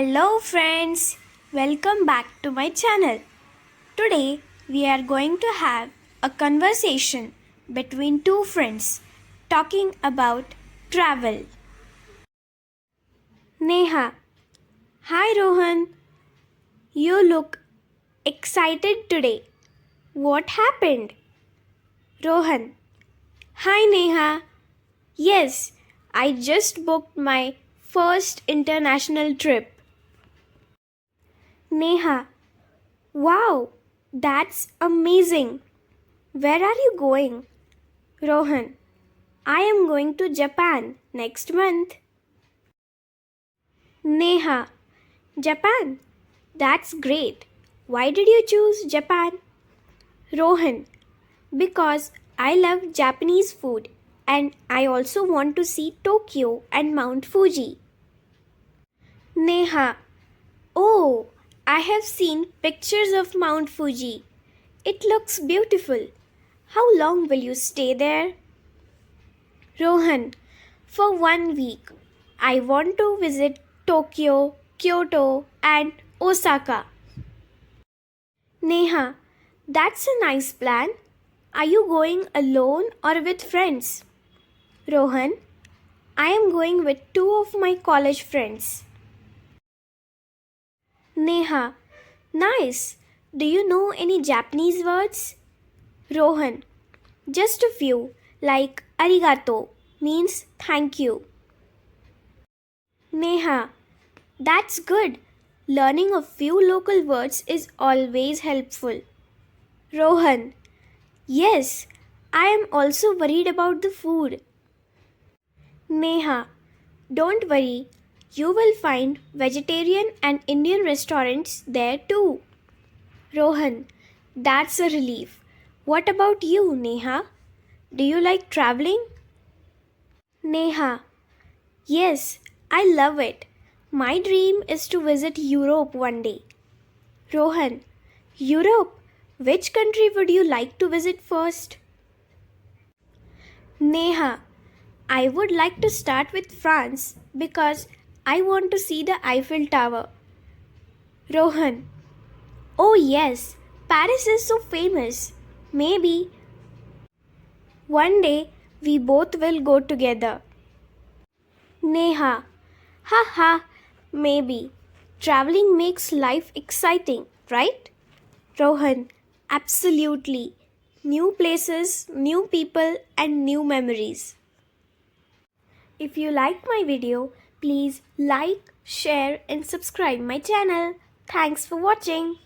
Hello friends, welcome back to my channel. Today we are going to have a conversation between two friends talking about travel. Neha, hi Rohan, you look excited today. What happened? Rohan, hi Neha. Yes, I just booked my first international trip. Neha, wow, that's amazing. Where are you going? Rohan, I am going to Japan next month. Neha, Japan? That's great. Why did you choose Japan? Rohan, because I love Japanese food and I also want to see Tokyo and Mount Fuji. Neha, oh, I have seen pictures of Mount Fuji. It looks beautiful. How long will you stay there? Rohan, for 1 week. I want to visit Tokyo, Kyoto, and Osaka. Neha, that's a nice plan. Are you going alone or with friends? Rohan, I am going with two of my college friends. Neha, nice. Do you know any Japanese words? Rohan, just a few, like arigato means thank you. Neha, that's good. Learning a few local words is always helpful. Rohan, yes, I am also worried about the food. Neha, don't worry. You will find vegetarian and Indian restaurants there too. Rohan, that's a relief. What about you, Neha? Do you like traveling? Neha, yes, I love it. My dream is to visit Europe one day. Rohan, Europe? Which country would you like to visit first? Neha, I would like to start with France because I want to see the Eiffel Tower. Rohan, oh yes, Paris is so famous. Maybe one day we both will go together. Neha, haha, maybe. Traveling makes life exciting, right? Rohan, absolutely. New places, new people, and new memories. If you liked my video, please like, share, and subscribe my channel. Thanks for watching.